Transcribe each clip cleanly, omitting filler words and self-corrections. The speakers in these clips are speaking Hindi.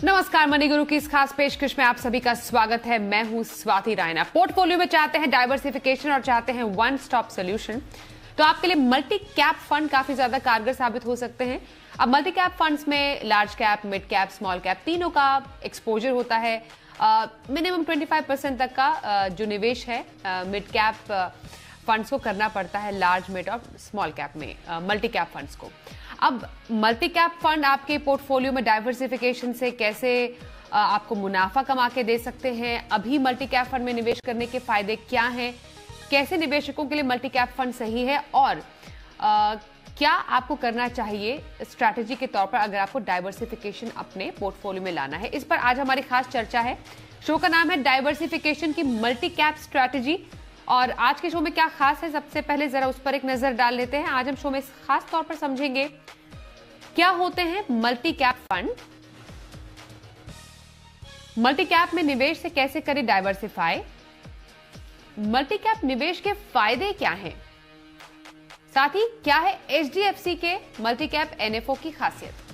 नमस्कार, मनी गुरु की इस खास पेशकश में आप सभी का स्वागत है। मैं हूं स्वाति रायना। पोर्टफोलियो में चाहते हैं डाइवर्सिफिकेशन और चाहते हैं वन स्टॉप सोल्यूशन, तो आपके लिए मल्टी कैप फंड काफी ज्यादा कारगर साबित हो सकते हैं। अब मल्टी कैप फंड्स में large cap, mid cap, small cap तीनों का एक्सपोजर होता है। मिनिमम 25% तक का जो निवेश है मिड कैप फंड्स को करना पड़ता है, लार्ज, मिड और स्मॉल कैप में मल्टी कैप फंड्स को। अब मल्टी कैप फंड आपके पोर्टफोलियो में डाइवर्सिफिकेशन से कैसे आपको मुनाफा कमा के दे सकते हैं, अभी मल्टी कैप फंड में निवेश करने के फायदे क्या हैं, कैसे निवेशकों के लिए मल्टी कैप फंड सही है और क्या आपको करना चाहिए स्ट्रैटेजी के तौर पर अगर आपको डाइवर्सिफिकेशन अपने पोर्टफोलियो में लाना है, इस पर आज हमारी खास चर्चा है। शो का नाम है डाइवर्सिफिकेशन की मल्टी कैप स्ट्रैटेजी, और आज के शो में क्या खास है सबसे पहले जरा उस पर एक नजर डाल लेते हैं। आज हम शो में खास तौर पर समझेंगे क्या होते हैं multi cap fund, multi cap में निवेश से कैसे करें डाइवर्सिफाई, मल्टी कैप निवेश के फायदे क्या हैं, साथ ही क्या है एचडीएफसी के मल्टी कैप एनएफओ की खासियत।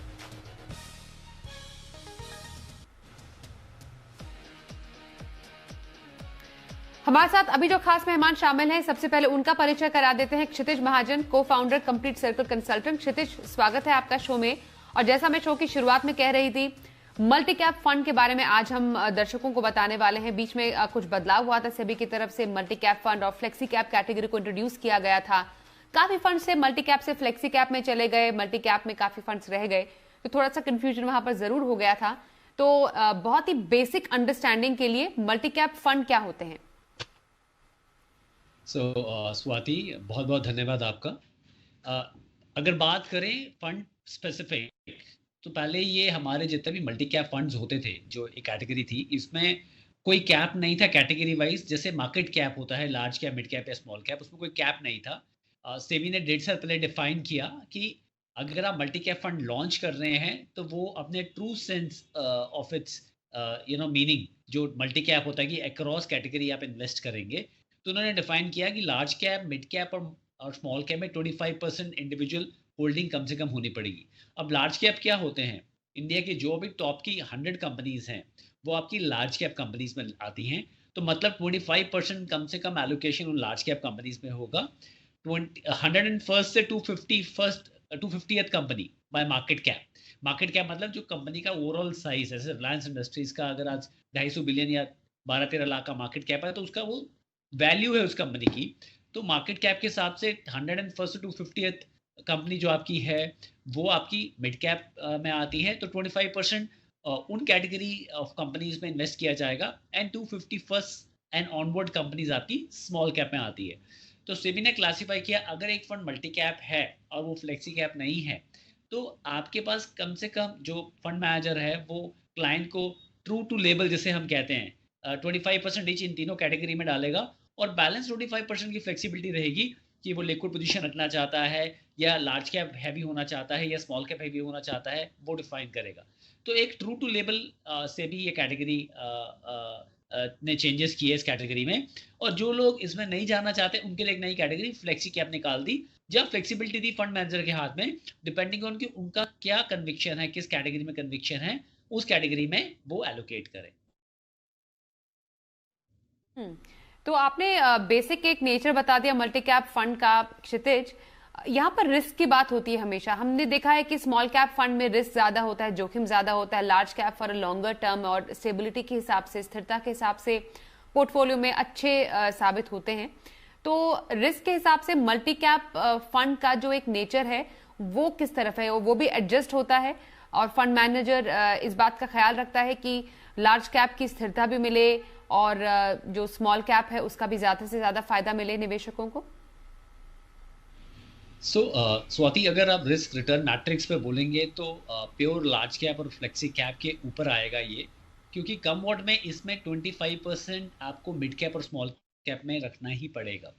हमारे साथ अभी जो खास मेहमान शामिल हैं, सबसे पहले उनका परिचय करा देते हैं। क्षितिज महाजन, को फाउंडर कंप्लीट सर्कल कंसल्टेंट। क्षितिज, स्वागत है आपका शो में। और जैसा मैं शो की शुरुआत में कह रही थी, मल्टी कैप फंड के बारे में आज हम दर्शकों को बताने वाले हैं। बीच में कुछ बदलाव हुआ था, सेबी की तरफ से मल्टी कैप फंड और फ्लेक्सी कैप कैटेगरी को इंट्रोड्यूस किया गया था। काफी फंड से मल्टी कैप से फ्लेक्सी कैप में चले गए, मल्टी कैप में काफी फंड्स रह गए, तो थोड़ा सा कंफ्यूजन वहां पर जरूर हो गया था। तो बहुत ही बेसिक अंडरस्टैंडिंग के लिए मल्टी कैप फंड क्या होते हैं? स्वाति, बहुत बहुत धन्यवाद आपका। अगर बात करें फंड स्पेसिफिक, तो पहले ये हमारे जितने भी मल्टी कैप फंड्स होते थे, जो एक कैटेगरी थी, इसमें कोई कैप नहीं था कैटेगरी वाइज। जैसे मार्केट कैप होता है, लार्ज कैप, मिड कैप या स्मॉल कैप, उसमें कोई कैप नहीं था। सेबी ने 1.5 साल पहले डिफाइन किया कि अगर आप मल्टी कैप फंड लॉन्च कर रहे हैं तो वो अपने true sense of its meaning, जो मल्टी कैप होता है कि अक्रॉस कैटेगरी आप इन्वेस्ट करेंगे, तो उन्होंने डिफाइन किया कि लार्ज कैप, मिड कैप और स्मॉल कैप में 25% इंडिविजुअल होल्डिंग कम से कम होनी पड़ेगी। अब लार्ज कैप क्या होते हैं? इंडिया के जो भी टॉप की 100 कंपनीज हैं वो आपकी लार्ज कैप कंपनीज में आती हैं, तो मतलब 25% कम से कम एलोकेशन उन लार्ज कैप कंपनीज में होगा। 101 से 250th company by market cap. Market cap मतलब जो कंपनी का ओवरऑल साइज है, जैसे रिलायंस इंडस्ट्रीज का अगर आज 250 बिलियन या 12-13 लाख का मार्केट कैप है, तो उसका वो वैल्यू है उस कंपनी की। तो मार्केट कैप के हिसाब से 101 से 250th कंपनी जो आपकी है वो आपकी मिड कैप में आती है, तो 25% उन कैटेगरी ऑफ कंपनीज में इन्वेस्ट किया जाएगा, and 251st and onward companies आपकी स्मॉल कैप में आती है। तो सेबी ने क्लासीफाई किया, अगर एक फंड मल्टी कैप है और वो फ्लेक्सी कैप नहीं है, तो आपके पास कम से कम जो फंड मैनेजर है वो क्लाइंट को ट्रू टू लेबल, जिसे हम कहते हैं, 25% ईच इन तीनों कैटेगरी में डालेगा, और बैलेंस 25% की फ्लेक्सिबिलिटी रहेगी कि वो लिक्विड पोजीशन रखना चाहता है या लार्ज कैप हैवी होना चाहता है या स्मॉल कैप हैवी होना चाहता है, वो डिफाइन करेगा। तो एक ट्रू टू लेबल से भी ये कैटेगरी ने चेंजेस किए इस कैटेगरी में, और जो लोग इसमें नहीं जाना चाहते उनके लिए एक नई कैटेगरी फ्लेक्सी कैप निकाल दी, जब फ्लेक्सिबिलिटी दी फंड मैनेजर के हाथ में, डिपेंडिंग ऑन कि उनका क्या कन्विक्शन है, किस कैटेगरी में कन्विक्शन है, उस कैटेगरी में वो एलोकेट करें। तो आपने बेसिक एक नेचर बता दिया मल्टी कैप फंड का। क्षितिज, यहाँ पर रिस्क की बात होती है हमेशा। हमने देखा है कि स्मॉल कैप फंड में रिस्क ज्यादा होता है, जोखिम ज्यादा होता है। Large cap for longer term और स्टेबिलिटी के हिसाब से, स्थिरता के हिसाब से पोर्टफोलियो में अच्छे साबित होते हैं। तो रिस्क के हिसाब से मल्टी कैप फंड का जो एक नेचर है वो किस तरफ है? वो भी एडजस्ट होता है और फंड मैनेजर इस बात का ख्याल रखता है कि लार्ज कैप की स्थिरता भी मिले और जो स्मॉल कैप है उसका भी ज्यादा से ज्यादा फायदा मिले निवेशकों को। स्वाति, अगर आप रिस्क रिटर्न मैट्रिक्स पे बोलेंगे तो प्योर लार्ज कैप और फ्लेक्सी कैप के ऊपर आएगा ये, क्योंकि कम वॉट में इसमें 25% आपको मिड कैप और स्मॉल कैप में रखना ही पड़ेगा,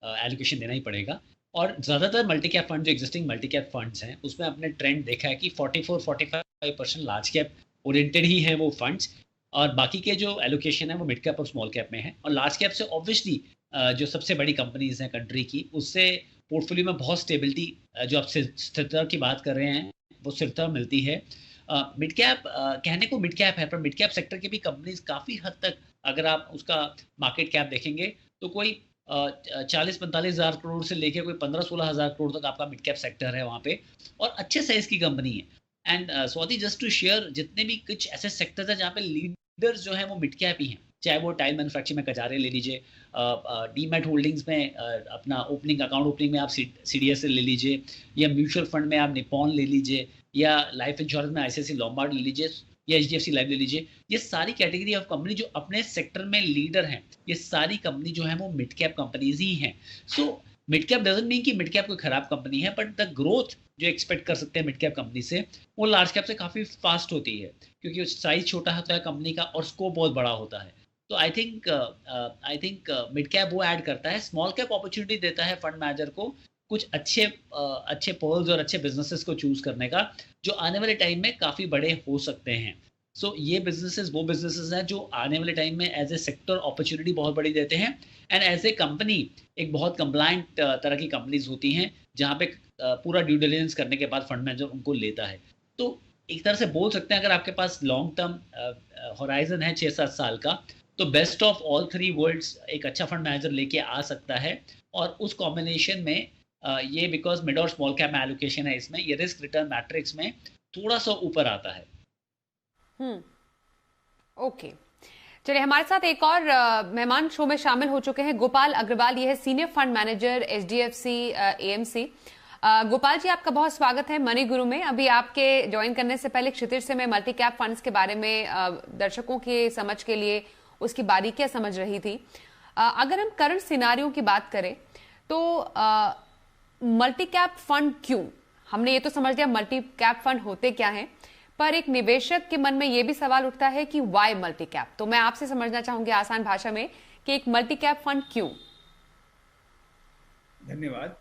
एलोकेशन देना ही पड़ेगा। और ज़्यादातर मल्टी कैप फंड, जो एग्जिस्टिंग मल्टी कैप फंड्स हैं, उसमें आपने ट्रेंड देखा है कि 44-45% लार्ज कैप ओरिएंटेड ही हैं वो फंड्स, और बाकी के जो एलोकेशन है वो मिड कैप और स्मॉल कैप में है। और लार्ज कैप से ऑब्वियसली जो सबसे बड़ी कंपनीज हैं कंट्री की, उससे पोर्टफोलियो में बहुत स्टेबिलिटी, जो आप स्थिरता की बात कर रहे हैं, वो स्थिरता मिलती है। मिड कैप कहने को मिड कैप है, पर मिड कैप सेक्टर की भी कंपनीज काफ़ी हद तक, अगर आप उसका मार्केट कैप देखेंगे तो कोई 40-45 हज़ार करोड़ से लेके कोई 15-16 हज़ार करोड़ तक आपका मिड कैप सेक्टर है वहाँ पे, और अच्छे साइज की कंपनी है। And Swati, just to share, जितने भी कुछ ऐसे सेक्टर्स हैं जहाँ पे लीडर्स जो हैं वो मिड कैप ही हैं, चाहे वो टाइल मैन्युफैक्चरिंग में कजारे ले लीजिए, डीमैट होल्डिंग्स में अपना ओपनिंग अकाउंट ओपनिंग में आप CDSL ले लीजिए, या म्यूचुअल फंड में आप निपॉन ले लीजिए, या लाइफ इंश्योरेंस में ICICI लोम्बार्ड ले लीजिए, या HDFC लाइफ ले लीजिए। ये सारी कैटेगरी ऑफ कंपनी जो अपने सेक्टर में लीडर हैं, ये सारी कंपनी जो है वो मिड कैप कंपनीज ही हैं। So mid cap doesn't mean कि मिड कैप कोई खराब कंपनी है, बट द ग्रोथ जो एक्सपेक्ट कर सकते हैं मिड कैप कंपनी से, वो लार्ज कैप से काफ़ी फास्ट होती है, क्योंकि साइज छोटा होता है कंपनी का और स्कोप बहुत बड़ा होता है। तो आई थिंक मिड कैप वो ऐड करता है, स्मॉल कैप अपॉर्चुनिटी देता है फंड मैनेजर को कुछ अच्छे पर्ल्स और अच्छे बिजनेसेस को चूज करने का, जो आने वाले टाइम में काफ़ी बड़े हो सकते हैं। सो ये बिजनेसेस वो बिजनेसेस हैं जो आने वाले टाइम में एज ए सेक्टर अपॉर्चुनिटी बहुत बड़ी देते हैं, एंड एज ए कंपनी एक बहुत कंप्लाइंट तरह की कंपनीज होती हैं, जहाँ पे पूरा ड्यू डिलिजेंस करने के बाद फंड मैनेजर उनको लेता है। तो एक तरह से बोल सकते हैं, अगर आपके पास लॉन्ग टर्म होराइजन है 6-7 साल का, तो बेस्ट ऑफ ऑल 3 वर्ल्ड्स एक अच्छा फंड मैनेजर लेके आ सकता है। और उस कॉम्बिनेशन में ये बिकॉज मिड और स्मॉल कैप में एलोकेशन है, इसमें ये रिस्क रिटर्न मैट्रिक्स में थोड़ा सा ऊपर आता है। ओके, चलिए, हमारे साथ एक और मेहमान शो में शामिल हो चुके हैं, गोपाल अग्रवाल। ये है senior fund manager HDFC AMC। Gopal ji, आपका बहुत स्वागत है मनी गुरु में। अभी आपके ज्वाइन करने से पहले क्षितिज से मैं मल्टी कैप फंड्स के बारे में दर्शकों के समझ के लिए उसकी बारीकियां समझ रही थी। अगर हम करंट सिनारियों की बात करें तो मल्टी कैप फंड क्यों? हमने ये तो समझ लिया मल्टी कैप फंड होते क्या हैं, पर एक निवेशक के मन में ये भी सवाल उठता है कि वाई मल्टी कैप। तो मैं आपसे समझना चाहूंगी आसान भाषा में कि एक मल्टी कैप फंड क्यों? धन्यवाद।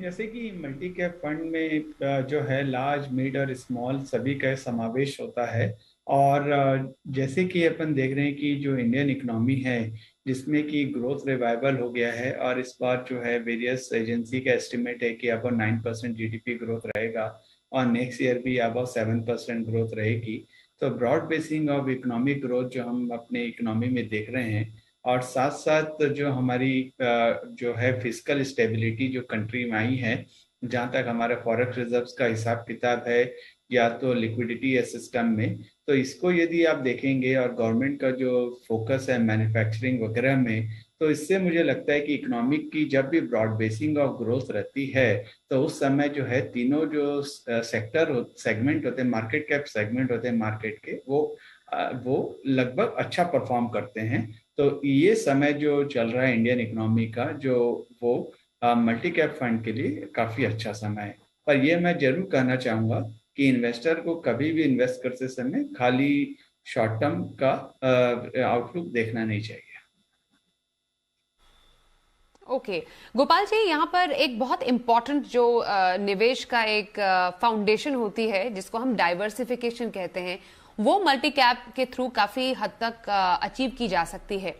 जैसे कि मल्टी कैप फंड में जो है लार्ज, मिड और स्मॉल सभी का समावेश होता है। और जैसे कि अपन देख रहे हैं कि जो इंडियन इकोनॉमी है, जिसमें कि ग्रोथ रिवाइवल हो गया है, और इस बार जो है वेरियस एजेंसी का एस्टिमेट है कि अब 9% GDP ग्रोथ रहेगा, और नेक्स्ट ईयर भी अब 7% ग्रोथ रहेगी। तो broad basing of economic growth जो हम अपने इकोनॉमी में देख रहे हैं, और साथ साथ जो हमारी जो है फिस्कल स्टेबिलिटी जो कंट्री में आई है, जहाँ तक हमारे फॉरेक्स रिजर्व्स का हिसाब किताब है या तो लिक्विडिटी है सिस्टम में, तो इसको यदि आप देखेंगे, और गवर्नमेंट का जो फोकस है मैन्युफैक्चरिंग वगैरह में, तो इससे मुझे लगता है कि इकोनॉमिक की जब भी ब्रॉड बेसिंग ऑफ ग्रोथ रहती है, तो उस समय जो है तीनों जो सेगमेंट होते हैं, मार्केट कैप सेगमेंट होते हैं मार्केट के, वो लगभग अच्छा परफॉर्म करते हैं। तो ये समय जो चल रहा है इंडियन इकोनॉमी का, जो वो मल्टी कैप फंड के लिए काफी अच्छा समय है। पर ये मैं जरूर कहना चाहूंगा कि इन्वेस्टर को कभी भी इन्वेस्ट करते समय खाली शॉर्ट टर्म का आउटलुक देखना नहीं चाहिए। ओके गोपाल जी, यहाँ पर एक बहुत इंपॉर्टेंट जो निवेश का एक फाउंडेशन होती है, जिसको हम डाइवर्सिफिकेशन कहते हैं, वो मल्टी कैप के थ्रू काफी हद तक अचीव की जा सकती है।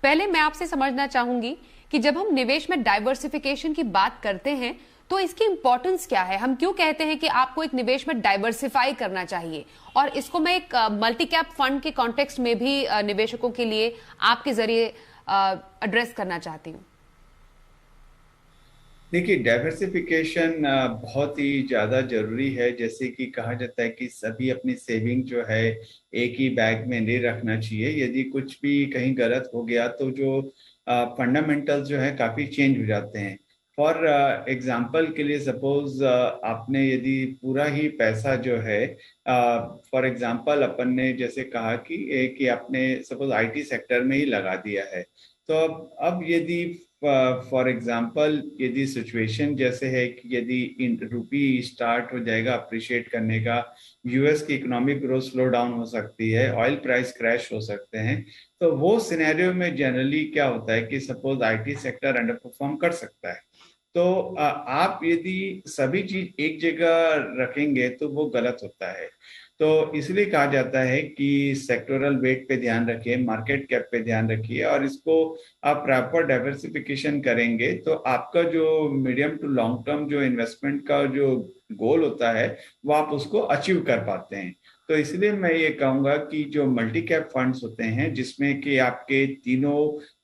पहले मैं आपसे समझना चाहूंगी कि जब हम निवेश में डाइवर्सिफिकेशन की बात करते हैं तो इसकी इंपॉर्टेंस क्या है? हम क्यों कहते हैं कि आपको एक निवेश में डाइवर्सिफाई करना चाहिए? और इसको मैं एक मल्टी कैप फंड के कॉन्टेक्स्ट में भी निवेशकों के लिए आपके जरिए एड्रेस करना चाहती हूँ। देखिए, डाइवर्सिफिकेशन बहुत ही ज़्यादा जरूरी है। जैसे कि कहा जाता है कि सभी अपनी सेविंग जो है एक ही बैग में नहीं रखना चाहिए। यदि कुछ भी कहीं गलत हो गया तो जो फंडामेंटल्स जो है काफ़ी चेंज हो जाते हैं। फॉर एग्जांपल के लिए सपोज आपने यदि पूरा ही पैसा जो है, फॉर एग्जांपल अपन ने जैसे कहा कि आपने सपोज IT सेक्टर में ही लगा दिया है, तो अब यदि फॉर एग्जाम्पल यदि सिचुएशन जैसे है कि यदि रुपी स्टार्ट हो जाएगा अप्रिशिएट करने का, US की इकोनॉमिक ग्रोथ स्लो डाउन हो सकती है, ऑयल प्राइस क्रैश हो सकते हैं, तो वो सिनेरियो में जनरली क्या होता है कि suppose IT sector under perform कर सकता है। तो आप यदि सभी चीज एक जगह रखेंगे तो वो गलत होता है। तो इसलिए कहा जाता है कि सेक्टोरल वेट पे ध्यान रखिए, मार्केट कैप पे ध्यान रखिए, और इसको आप प्रॉपर डाइवर्सिफिकेशन करेंगे तो आपका जो मीडियम टू लॉन्ग टर्म जो इन्वेस्टमेंट का जो गोल होता है वो आप उसको अचीव कर पाते हैं। तो इसलिए मैं ये कहूंगा कि जो मल्टी कैप फंड्स होते हैं जिसमें कि आपके तीनों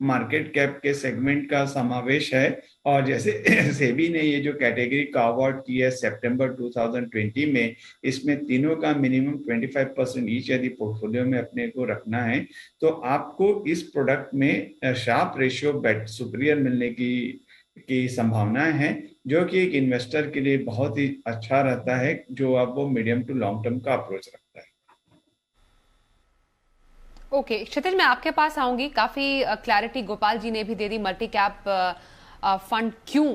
मार्केट कैप के सेगमेंट का समावेश है, और जैसे सेबी ने ये जो कैटेगरी का अवार्ड की है सितंबर 2020 में, इसमें तीनों का मिनिमम 25% ईच यदि पोर्टफोलियो में अपने को रखना है तो आपको इस प्रोडक्ट में शार्प रेशियो बेट सुपीरियर मिलने की संभावनाएं हैं, जो कि एक इन्वेस्टर के लिए बहुत ही अच्छा रहता है जो अब वो मीडियम टू लॉन्ग टर्म का अप्रोच रखता है। ओके क्षितिज, मैं आपके पास आऊंगी। काफी क्लैरिटी गोपाल जी ने भी दे दी मल्टी कैप फंड क्यों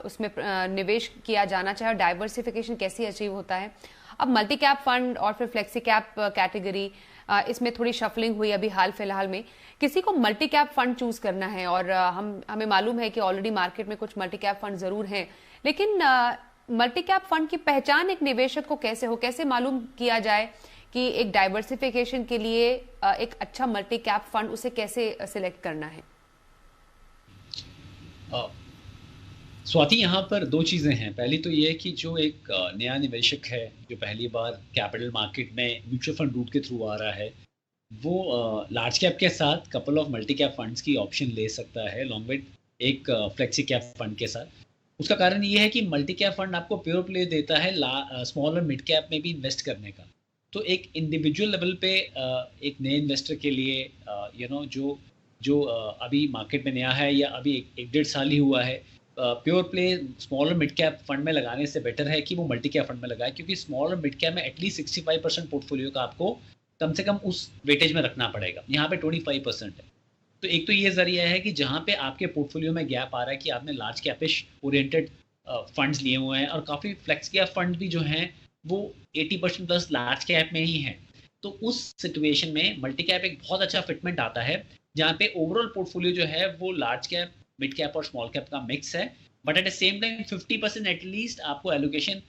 उसमें निवेश किया जाना चाहिए और डाइवर्सिफिकेशन कैसे अचीव होता है। अब मल्टी कैप फंड और फिर फ्लेक्सी कैप कैटेगरी, इसमें थोड़ी शफलिंग हुई अभी हाल फिलहाल में। किसी को मल्टी कैप फंड चूज करना है और हमें मालूम है कि ऑलरेडी मार्केट में कुछ मल्टी कैप फंड जरूर हैं, लेकिन मल्टी कैप फंड की पहचान एक निवेशक को कैसे हो, कैसे मालूम किया जाए कि एक डाइवर्सिफिकेशन के लिए एक अच्छा मल्टी कैप फंड उसे कैसे सिलेक्ट करना है? स्वाति, यहाँ पर दो चीज़ें हैं। पहली तो ये है कि जो एक नया निवेशक है जो पहली बार कैपिटल मार्केट में म्यूचुअल फंड रूट के थ्रू आ रहा है, वो लार्ज कैप के साथ couple of multi cap funds की ऑप्शन ले सकता है लॉन्ग विद एक फ्लेक्सी कैप फंड के साथ। उसका कारण ये है कि मल्टी कैप फंड आपको प्योर प्ले देता है स्मॉल और मिड कैप में भी इन्वेस्ट करने का। तो एक इंडिविजुअल लेवल पे एक नए इन्वेस्टर के लिए जो अभी मार्केट में नया है या अभी एक डेढ़ साल ही हुआ है, प्योर प्ले स्मॉल और मिड कैप फंड में लगाने से बेटर है कि वो मल्टी कैप फंड में लगाए, क्योंकि स्मॉल और मिड कैप में एटलीस्ट 65% पोर्टफोलियो का आपको कम से कम उस वेटेज में रखना पड़ेगा। यहाँ पे 25% है। तो एक तो ये जरिया है कि जहाँ पे आपके पोर्टफोलियो में गैप आ रहा है कि आपने लार्ज कैपिश ओरिएंटेड फंड्स लिए हुए हैं, और काफ़ी फ्लेक्स कैप फंड भी जो हैं वो 80% प्लस लार्ज कैप में ही है। तो उस सिचुएशन में मल्टी कैप एक बहुत अच्छा फिटमेंट आता है, जहाँ पे ओवरऑल पोर्टफोलियो जो है वो लार्ज कैप, मिड कैप और स्मॉल कैप का मिक्स है, but at the same time 50% at least आपको एलोकेशन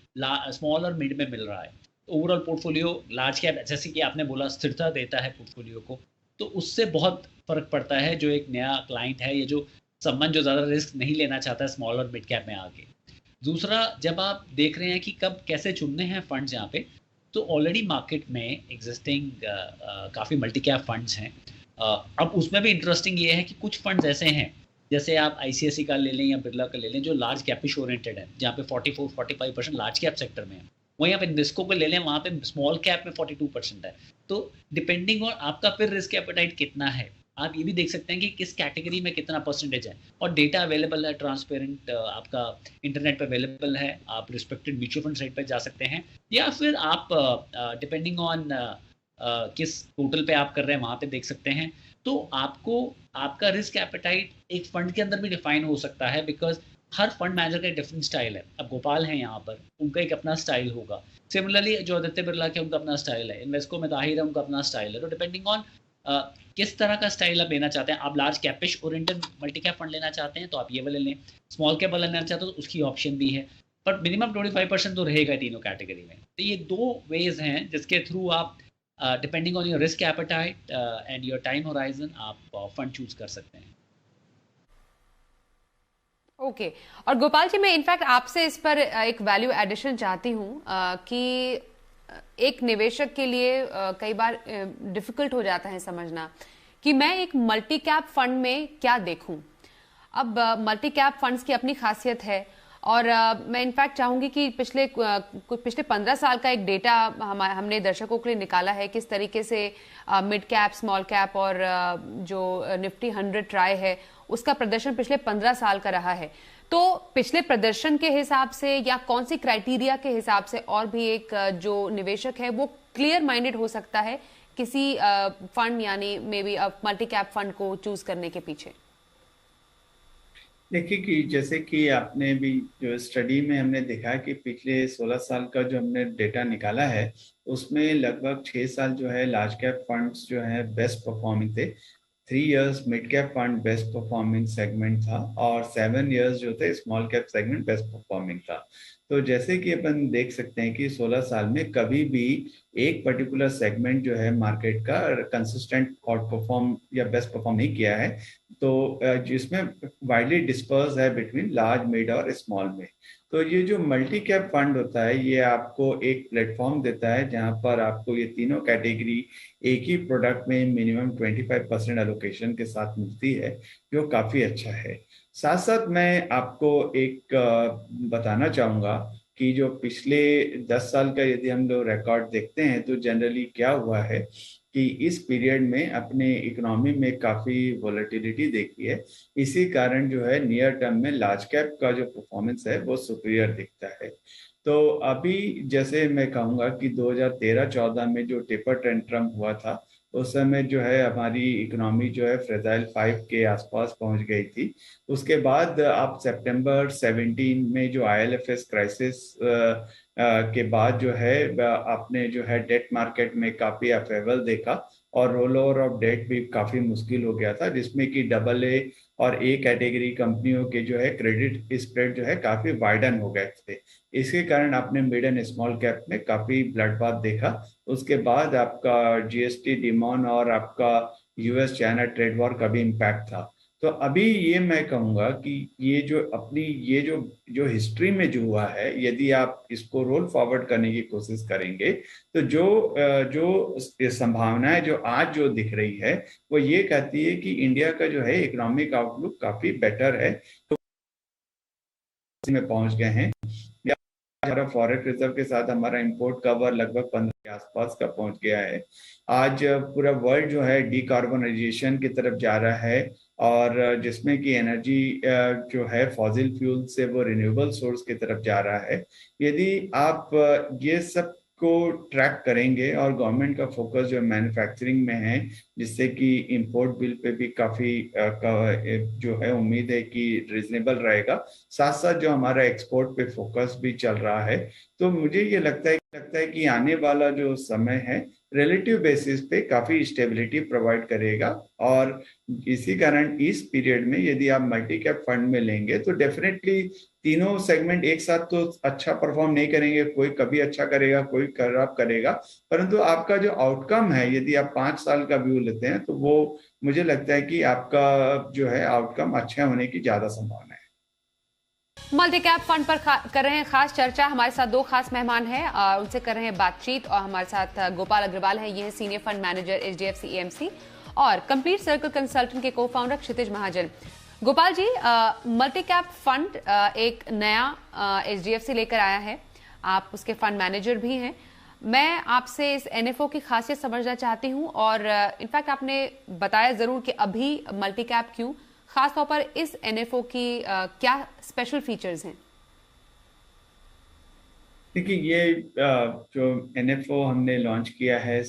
स्मॉल और मिड में मिल रहा है। ओवरऑल पोर्टफोलियो लार्ज कैप, जैसे कि आपने बोला, स्थिरता देता है पोर्टफोलियो को, तो उससे बहुत फर्क पड़ता है जो एक नया क्लाइंट है या जो सम्मान जो ज़्यादा रिस्क नहीं लेना चाहता है स्मॉल और मिड कैप में आके। दूसरा, जब आप देख रहे हैं कि कब कैसे चुनने हैं फंड्स यहाँ पे, तो ऑलरेडी मार्केट में एग्जिस्टिंग काफ़ी मल्टी कैप फंड्स हैं। अब उसमें भी इंटरेस्टिंग ये है कि कुछ फंड्स ऐसे हैं, जैसे आप ICICI का ले लें या बिरला का ले लें, जो लार्ज कैपिश ओरिएंटेड है, जहाँ पे 44-45% लार्ज कैप सेक्टर में है। वहीं आप इंडिस्को को ले लें, वहाँ पे स्मॉल कैप में 42% है। तो डिपेंडिंग ऑन आपका फिर रिस्क एपेटाइट कितना है, आप ये भी देख सकते हैं कि किस कैटेगरी में कितना परसेंटेज है। और डेटा अवेलेबल है, ट्रांसपेरेंट, आपका इंटरनेट पे अवेलेबल है। आप रिस्पेक्टेड म्यूचुअल फंड साइट पर जा सकते हैं, या फिर आप डिपेंडिंग ऑन किस पोर्टल पे आप कर रहे हैं वहाँ पे देख सकते हैं। तो आपको आपका रिस्क एपेटाइट एक फंड के अंदर भी डिफाइन हो सकता है, बिकॉज हर फंड मैनेजर का एक डिफरेंट स्टाइल है। अब गोपाल हैं यहाँ पर, उनका एक अपना स्टाइल होगा। सिमिलरली जो आदित्य बिरला के, उनका अपना स्टाइल है। इन्वेस्को में ताहिर है, उनका अपना स्टाइल है। तो डिपेंडिंग ऑन किस तरह का स्टाइल आप लेना चाहते हैं। आप large capish oriented multi cap fund लेना चाहते हैं तो आप ये वाले लें, स्मॉल कैप वाला लेना चाहते हो तो उसकी ऑप्शन भी है, बट मिनिमम 25% तो रहेगा तीनों कैटेगरी में। तो ये दो वेज हैं जिसके थ्रू आप depending on your risk appetite and your time horizon आप फंड चूज कर सकते हैं। ओके और गोपाल जी, मैं इनफैक्ट आपसे इस पर एक वैल्यू एडिशन चाहती हूँ कि एक निवेशक के लिए कई बार डिफिकल्ट हो जाता है समझना कि मैं एक मल्टी कैप फंड में क्या देखूं। अब मल्टी कैप फंड्स की अपनी खासियत है, और मैं इनफैक्ट चाहूंगी कि पिछले 15 साल का एक डेटा हमने दर्शकों के लिए निकाला है, किस तरीके से मिड कैप, स्मॉल कैप और जो निफ्टी 100 ट्राई है उसका प्रदर्शन पिछले 15 साल का रहा है। तो पिछले प्रदर्शन के हिसाब से या कौन सी क्राइटेरिया के हिसाब से और भी एक जो निवेशक है वो क्लियर माइंडेड हो सकता है किसी फंड यानी may be multi cap fund को चूज करने के पीछे? देखिए कि जैसे कि आपने भी जो स्टडी में हमने देखा कि पिछले 16 साल का जो हमने डेटा निकाला है उसमें लगभग 6 साल जो है लार्ज कैप फंड्स जो है बेस्ट परफॉर्मिंग थे, 3 years mid cap fund best performing segment था, और 7 इयर्स जो थे small cap segment best performing था। तो जैसे कि अपन देख सकते हैं कि 16 साल में कभी भी एक पर्टिकुलर सेगमेंट जो है मार्केट का कंसिस्टेंट आउट परफॉर्म या बेस्ट परफॉर्म नहीं किया है, तो जिसमें वाइडली डिस्पर्स है बिटवीन लार्ज, मिड और स्मॉल में। तो ये जो मल्टी कैप फंड होता है, ये आपको एक प्लेटफॉर्म देता है जहां पर आपको ये तीनों कैटेगरी एक ही प्रोडक्ट में मिनिमम 25% एलोकेशन के साथ मिलती है, जो काफी अच्छा है। साथ साथ मैं आपको एक बताना चाहूंगा कि जो पिछले 10 साल का यदि हम लोग रिकॉर्ड देखते हैं, तो जनरली क्या हुआ है कि इस पीरियड में अपने इकोनॉमी में काफी वॉलेटिलिटी देखी है। इसी कारण जो है नियर टर्म में लार्ज कैप का जो परफॉर्मेंस है वो सुपीरियर दिखता है। तो अभी जैसे मैं कहूँगा कि 2013-14 में जो टेपर टेंट्रम हुआ था, उस समय जो है हमारी इकोनॉमी जो है फ्रेजाइल 5 के आसपास पहुंच गई थी। उसके बाद आप सितंबर 17 में जो IL&FS क्राइसिस के बाद जो है आपने जो है डेट मार्केट में काफी अफेवल देखा और रोल ओवर ऑफ डेट भी काफी मुश्किल हो गया था, जिसमें कि AA और A कैटेगरी कंपनियों के जो है क्रेडिट स्प्रेड जो है काफी वाइडन हो गए थे। इसके कारण आपने मिड एंड स्मॉल कैप में काफी ब्लडबाथ देखा। उसके बाद आपका GST डिमॉन और आपका US चाइना ट्रेड वॉर का भी इम्पैक्ट था। तो अभी ये मैं कहूँगा कि ये जो अपनी ये जो हिस्ट्री में जो हुआ है, यदि आप इसको रोल फॉरवर्ड करने की कोशिश करेंगे, तो जो संभावनाएं जो आज जो दिख रही है, वो ये कहती है कि इंडिया का जो है इकोनॉमिक आउटलुक काफी बेटर है। तो में पहुंच गए हैं। हमारा फॉरेक्स रिजर्व के साथ हमारा इंपोर्ट कवर लगभग 15 के आसपास का पहुंच गया है। आज पूरा वर्ल्ड जो है डिकार्बोनाइजेशन की तरफ जा रहा है, और जिसमें कि एनर्जी जो है फॉसिल फ्यूल से वो रिन्यूएबल सोर्स की तरफ जा रहा है। यदि आप ये सब को ट्रैक करेंगे और गवर्नमेंट का फोकस जो मैन्युफैक्चरिंग में है, जिससे कि इंपोर्ट बिल पे भी काफी जो है उम्मीद है कि रिजनेबल रहेगा। साथ साथ जो हमारा एक्सपोर्ट पे फोकस भी चल रहा है, तो मुझे ये लगता है कि आने वाला जो समय है रिलेटिव बेसिस पे काफी स्टेबिलिटी प्रोवाइड करेगा। और इसी कारण इस पीरियड में यदि आप मल्टी कैप फंड में लेंगे, तो डेफिनेटली तीनों सेगमेंट एक साथ तो अच्छा परफॉर्म नहीं करेंगे, कोई कभी अच्छा करेगा, कोई खराब करेगा, परंतु आपका जो आउटकम है, यदि आप 5 साल का व्यू लेते हैं, तो वो मुझे लगता है कि आपका जो है आउटकम अच्छा होने की ज्यादा संभावना है। मल्टी कैप फंड पर कर रहे हैं खास चर्चा। हमारे साथ 2 खास मेहमान हैं, उनसे कर रहे हैं बातचीत। और हमारे साथ गोपाल अग्रवाल है, ये है senior fund manager HDFC AMC, और कंप्लीट सर्कल कंसल्टेंट के को-फाउंडर क्षितिज महाजन। Gopal ji, multi cap fund एक नया HDFC लेकर आया है, आप उसके फंड मैनेजर भी हैं। मैं आपसे इस NFO की खासियत समझना चाहती हूं, और इनफैक्ट आपने बताया जरूर कि अभी मल्टी कैप क्यों, खासतौर पर इस NFO की क्या स्पेशल फीचर्स हैं? देखिए, ये जो NFO हमने लॉन्च किया है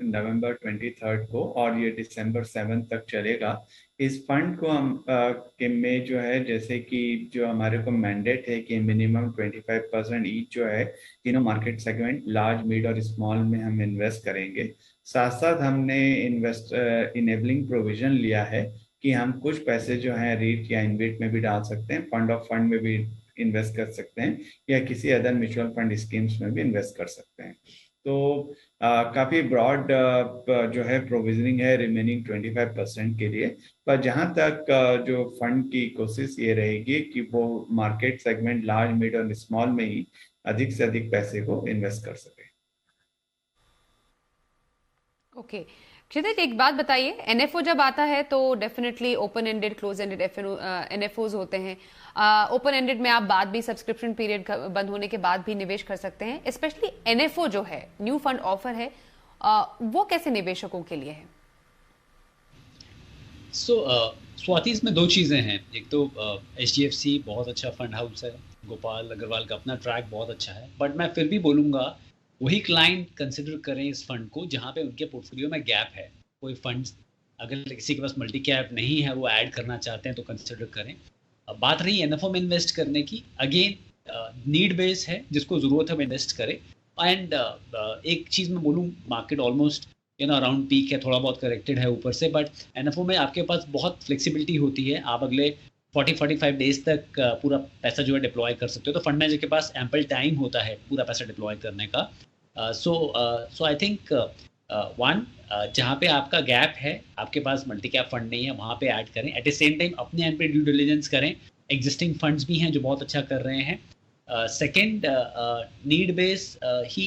नवंबर 23 को, और ये दिसंबर 7 तक चलेगा। इस फंड को हम के में जो है, जैसे कि जो हमारे को मैंडेट है कि मिनिमम 25% ईच जो है तीनों मार्केट सेगमेंट लार्ज, मिड और स्मॉल में हम इन्वेस्ट करेंगे। साथ साथ हमने इन्वेस्ट इनेबलिंग प्रोविजन लिया है कि हम कुछ पैसे जो हैं REIT या InvIT में भी डाल सकते हैं, फंड ऑफ फंड में भी इन्वेस्ट कर सकते हैं, या किसी अदर म्यूचुअल फंड स्कीम्स में भी इन्वेस्ट कर सकते हैं। तो काफ़ी ब्रॉड जो है प्रोविजनिंग है रिमेनिंग 25% के लिए। पर जहां तक जो फंड की कोशिश ये रहेगी कि वो मार्केट सेगमेंट लार्ज, मिड और स्मॉल में ही अधिक से अधिक पैसे को इन्वेस्ट कर सके। ओके क्षितिज, एक बात बताइए, NFO जब आता है तो definitely open ended, close ended NFOs होते हैं। ओपन एंडेड में आप बाद भी सब्सक्रिप्शन पीरियड बंद होने के बाद भी निवेश कर सकते हैं। स्पेशली NFO जो है, न्यू फंड ऑफर है, वो कैसे निवेशकों के लिए है? स्वाति, इसमें 2 चीज़ें हैं। एक तो HDFC बहुत अच्छा फंड हाउस है, गोपाल अग्रवाल का अपना ट्रैक बहुत अच्छा है, बट मैं फिर भी बोलूँगा वही क्लाइंट कंसिडर करें इस फंड को जहाँ पे उनके पोर्टफोलियो में गैप है। कोई फंड्स अगर किसी के पास मल्टी कैप नहीं है, वो ऐड करना चाहते हैं, तो कंसिडर करें। अब बात रही NFO में इन्वेस्ट करने की, अगेन नीड बेस है, जिसको ज़रूरत है वो इन्वेस्ट करे। एंड एक चीज़ मैं बोलूँ, मार्केट ऑलमोस्ट अराउंड पीक है, थोड़ा बहुत करेक्टेड है ऊपर से, बट NFO में आपके पास बहुत फ्लेक्सिबिलिटी होती है। आप अगले 40-45 डेज तक पूरा पैसा जो है डिप्लॉय कर सकते हो। तो फंड मैनेजर के पास एम्पल टाइम होता है पूरा पैसा डिप्लॉय करने का। सो आई थिंक वन, जहाँ पे आपका गैप है, आपके पास मल्टी कैप फंड नहीं है, वहाँ पे ऐड करें। एट द सेम टाइम अपने एंड पे ड्यू डिलिजेंस करें। एग्जिस्टिंग फंड्स भी हैं जो बहुत अच्छा कर रहे हैं। सेकेंड, नीड बेस ही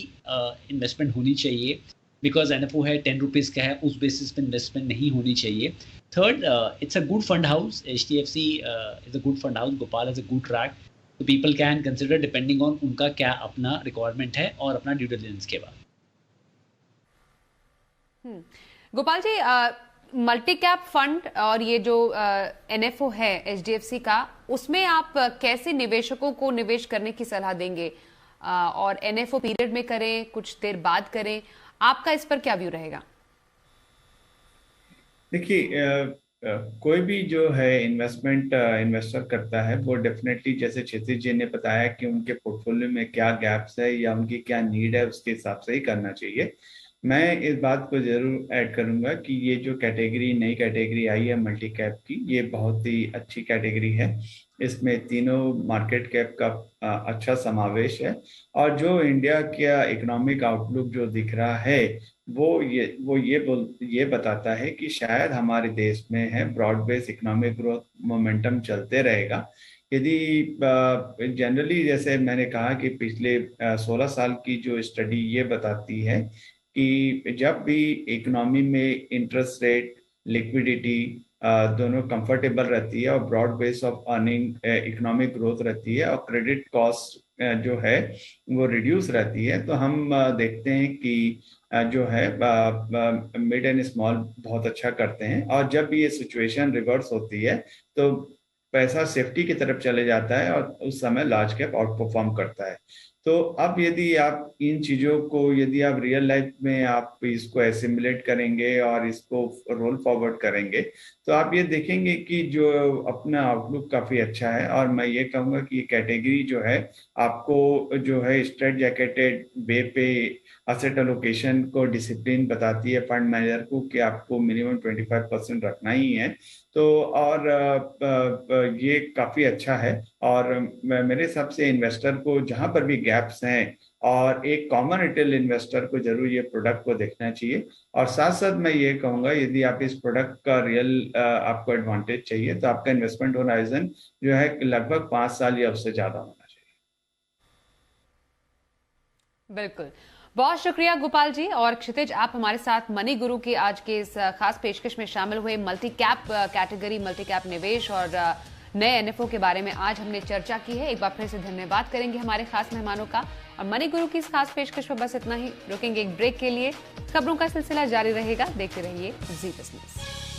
इन्वेस्टमेंट होनी चाहिए, बिकॉज एनएफओ है 10 रुपीज़ का है, उस बेसिस पे इन्वेस्टमेंट नहीं होनी चाहिए। Third, it's a good fund house, HDFC is a good fund house, Gopal is a good track, तो people can consider depending on उनका क्या अपना रिक्वायरमेंट है और अपना ड्यू डिलिजेंस के बाद। Gopal ji, multi cap fund और ये जो एनएफओ है HDFC का, उसमें आप कैसे निवेशकों को निवेश करने की सलाह देंगे? और एनएफओ पीरियड में करें, कुछ देर बाद करें, आपका इस पर क्या व्यू रहेगा? देखिए, कोई भी जो है इन्वेस्टर करता है वो डेफिनेटली, जैसे क्षितिज जी ने बताया कि उनके पोर्टफोलियो में क्या गैप्स है या उनकी क्या नीड है, उसके हिसाब से ही करना चाहिए। मैं इस बात को जरूर ऐड करूंगा कि ये जो नई कैटेगरी आई है मल्टी कैप की, ये बहुत ही अच्छी कैटेगरी है। इसमें तीनों मार्केट कैप का अच्छा समावेश है। और जो इंडिया का इकोनॉमिक आउटलुक जो दिख रहा है, ये बताता है कि शायद हमारे देश में है broad base economic growth momentum चलते रहेगा। यदि जनरली, जैसे मैंने कहा कि पिछले 16 साल की जो स्टडी ये बताती है कि जब भी इकोनॉमी में इंटरेस्ट रेट, लिक्विडिटी दोनों कंफर्टेबल रहती है और broad base of earning economic growth रहती है और क्रेडिट कॉस्ट जो है वो रिड्यूस रहती है, तो हम देखते हैं कि जो है मिड एंड स्मॉल बहुत अच्छा करते हैं। और जब ये सिचुएशन रिवर्स होती है तो पैसा सेफ्टी की तरफ चले जाता है और उस समय लार्ज कैप आउट परफॉर्म करता है। तो अब यदि आप इन चीजों को, यदि आप रियल लाइफ में आप इसको एसिमुलेट करेंगे और इसको रोल फॉरवर्ड करेंगे, तो आप ये देखेंगे कि जो अपना आउटलुक काफी अच्छा है। और मैं ये कहूँगा कि ये कैटेगरी जो है आपको जो है स्ट्रेट जैकेटेड वे पे असेट एलोकेशन को डिसिप्लिन बताती है फंड मैनेजर को कि आपको मिनिमम 25% रखना ही है। तो और ये काफी अच्छा है। और मेरे हिसाब से इन्वेस्टर को जहां पर भी गैप्स हैं, और एक कॉमन रिटेल इन्वेस्टर को जरूर ये प्रोडक्ट को देखना चाहिए। और साथ साथ मैं ये कहूंगा, यदि आप इस प्रोडक्ट का रियल आपको एडवांटेज चाहिए, तो आपका इन्वेस्टमेंट होराइजन जो है लगभग 5 साल या उससे ज्यादा होना चाहिए। बिल्कुल, बहुत शुक्रिया गोपाल जी। और क्षितिज, आप हमारे साथ मनी गुरु की आज के इस खास पेशकश में शामिल हुए। Multi cap category, multi cap निवेश और नए एनएफओ के बारे में आज हमने चर्चा की है। एक बार फिर से धन्यवाद करेंगे हमारे खास मेहमानों का। और मनी गुरु की इस खास पेशकश में बस इतना ही। रुकेंगे एक ब्रेक के लिए, खबरों का सिलसिला जारी रहेगा। देखते रहिए जी बिजनेस।